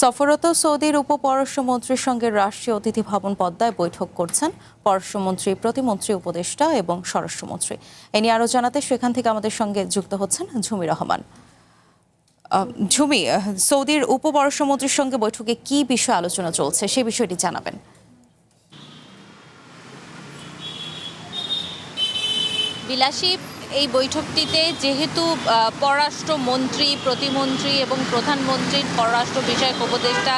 সফররত সৌদির উপপররাষ্ট্রমন্ত্রীর সঙ্গে রাষ্ট্রীয় অতিথি ভবন পদ্মায় বৈঠক করছেন পররাষ্ট্রমন্ত্রী, প্রতিমন্ত্রী উপদেষ্টা এবং স্বরাষ্ট্রমন্ত্রী। এ নিয়ে আরও জানাতে সেখান থেকে আমাদের সঙ্গে যুক্ত হচ্ছেন ঝুমি রহমান। ঝুমি, সৌদির উপপররাষ্ট্রমন্ত্রীর সঙ্গে বৈঠকে কি বিষয়ে আলোচনা চলছে সেই বিষয়টি জানাবেন। বিলাসী, এই বৈঠকটিতে যেহেতু পররাষ্ট্রমন্ত্রী, প্রতিমন্ত্রী এবং প্রধানমন্ত্রীর পররাষ্ট্র বিষয়ক উপদেষ্টা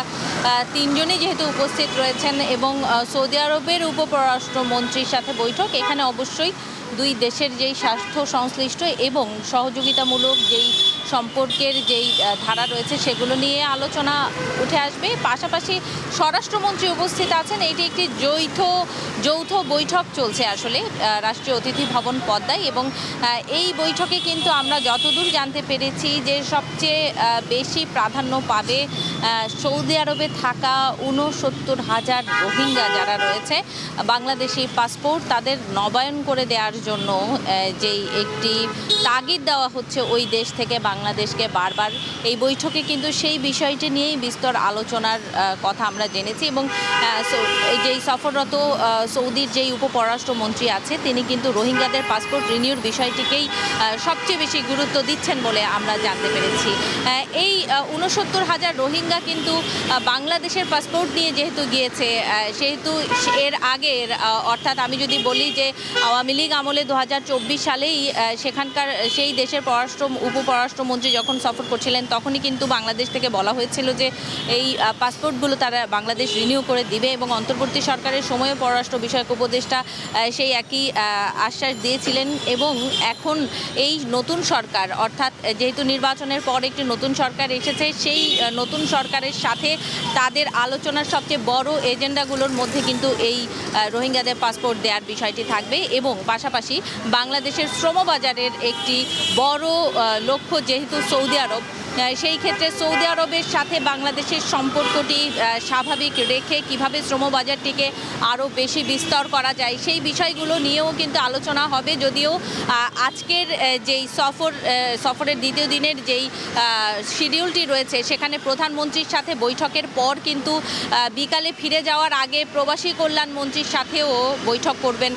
তিনজনই যেহেতু উপস্থিত রয়েছেন এবং সৌদি আরবের উপপররাষ্ট্রমন্ত্রীর সাথে বৈঠক, এখানে অবশ্যই দুই দেশের যেই স্বার্থ সংশ্লিষ্ট এবং সহযোগিতামূলক যেই সম্পর্কের যেই ধারা রয়েছে সেগুলো নিয়ে আলোচনা উঠে আসবে। পাশাপাশি স্বরাষ্ট্রমন্ত্রী উপস্থিত আছেন। এটি একটি যৌথ বৈঠক চলছে আসলে রাষ্ট্রীয় অতিথি ভবন পদ্মায়, এবং এই বৈঠকে কিন্তু আমরা যতদূর জানতে পেরেছি যে সবচেয়ে বেশি প্রাধান্য পাবে সৌদি আরবে থাকা ৬৯,০০০ রোহিঙ্গা যারা রয়েছে, বাংলাদেশি পাসপোর্ট তাদের নবায়ন করে দেওয়ার জন্য যেই একটি তাগিদ দেওয়া হচ্ছে ওই দেশ থেকে বাংলাদেশকে বারবার। এই বৈঠকে কিন্তু সেই বিষয়টি নিয়েই বিস্তর আলোচনার কথা আমরা জেনেছি, এবং যেই সফররত সৌদির যেই উপপররাষ্ট্রমন্ত্রী আছে তিনি কিন্তু রোহিঙ্গাদের পাসপোর্ট রিনিউর বিষয়টিকেই সবচেয়ে বেশি গুরুত্ব দিচ্ছেন বলে আমরা জানতে পেরেছি। এই ৬৯,০০০ রোহিঙ্গা কিন্তু বাংলাদেশের পাসপোর্ট নিয়ে যেহেতু গিয়েছে, সেহেতু এর আগের অর্থাৎ আমি যদি বলি যে আওয়ামী লীগ আমলে ২০২৪ সালেই সেখানকার সেই দেশের উপপররাষ্ট্রমন্ত্রী যখন সফর করছিলেন তখনই কিন্তু বাংলাদেশ থেকে বলা হয়েছিল যে এই পাসপোর্টগুলো তারা বাংলাদেশ রিনিউ করে দিবে, এবং অন্তর্বর্তী সরকারের সময়ে পররাষ্ট্র বিষয়ক উপদেষ্টা সেই একই আশ্বাস দিয়েছিলেন। এবং এখন এই নতুন সরকার, অর্থাৎ যেহেতু নির্বাচনের পর একটি নতুন সরকার এসেছে, সেই নতুন সরকারের সাথে তাদের আলোচনার সবচেয়ে বড় এজেন্ডাগুলোর মধ্যে কিন্তু এই রোহিঙ্গাদের পাসপোর্ট দেওয়ার বিষয়টি থাকবে। এবং পাশাপাশি বাংলাদেশের শ্রমবাজারের একটি বড় লক্ষ্য যেহেতু সৌদি আরব, সেই ক্ষেত্রে সৌদি আরবের সাথে বাংলাদেশের সম্পর্কটি স্বাভাবিক রেখে কিভাবে শ্রমবাজারটিকে আরও বেশি বিস্তর করা যায় সেই বিষয়গুলো নিয়েও কিন্তু আলোচনা হবে। যদিও আজকের যেই সফরের দ্বিতীয় দিনের যেই শিডিউলটি রয়েছে সেখানে প্রধানমন্ত্রীর সাথে বৈঠকের পর কিন্তু বিকালে ফিরে যাওয়ার আগে প্রবাসী কল্যাণ মন্ত্রীর সাথেও বৈঠক করবেন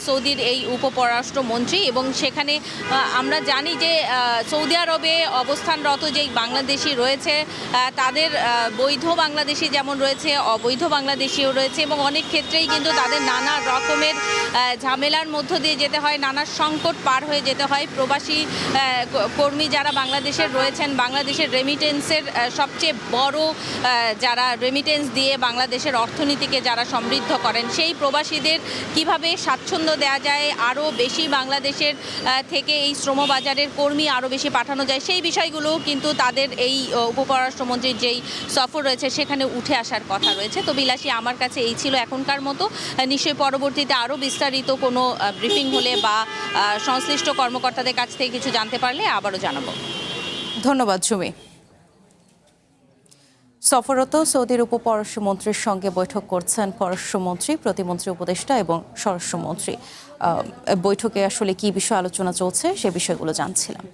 সৌদির এই উপপররাষ্ট্রমন্ত্রী। এবং সেখানে আমরা জানি যে সৌদি আরবে অবস্থানরত যেই বাংলাদেশি রয়েছে তাদের বৈধ বাংলাদেশি যেমন রয়েছে, অবৈধ বাংলাদেশিও রয়েছে, এবং অনেক ক্ষেত্রেই কিন্তু তাদের নানা রকমের ঝামেলার মধ্য দিয়ে যেতে হয়, নানা সংকট পার হয়ে যেতে হয়। প্রবাসী কর্মী যারা বাংলাদেশের রয়েছেন, বাংলাদেশের রেমিটেন্সের সবচেয়ে বড় যারা রেমিটেন্স দিয়ে বাংলাদেশের অর্থনীতিকে যারা সমৃদ্ধ করেন, সেই প্রবাসীদের কিভাবে স্বাচ্ছন্দ্য দেওয়া যায়, আরও বেশি বাংলাদেশের থেকে এই শ্রমবাজারের কর্মী আরও বেশি পাঠানো যায়, সেই বিষয়গুলো কিন্তু তাদের এই উপপররাষ্ট্রমন্ত্রীর যেই সফর রয়েছে সেখানে উঠে আসার কথা রয়েছে। তো বিলাসী, আমার কাছে এই ছিল এখনকার মতো। নিশ্চয়ই পরবর্তীতে আরও বিস্তারিত কোনো ব্রিফিং হলে বা সংশ্লিষ্ট কর্মকর্তাদের কাছ থেকে কিছু জানতে পারলে আবারও জানাবো। ধন্যবাদ ঝুমি। সফররত সৌদির উপপররাষ্ট্রমন্ত্রীর সঙ্গে বৈঠক করছেন পররাষ্ট্রমন্ত্রী, প্রতিমন্ত্রী উপদেষ্টা এবং স্বরাষ্ট্রমন্ত্রী। বৈঠকে আসলে কি বিষয়ে আলোচনা চলছে সে বিষয়গুলো জানছিলাম।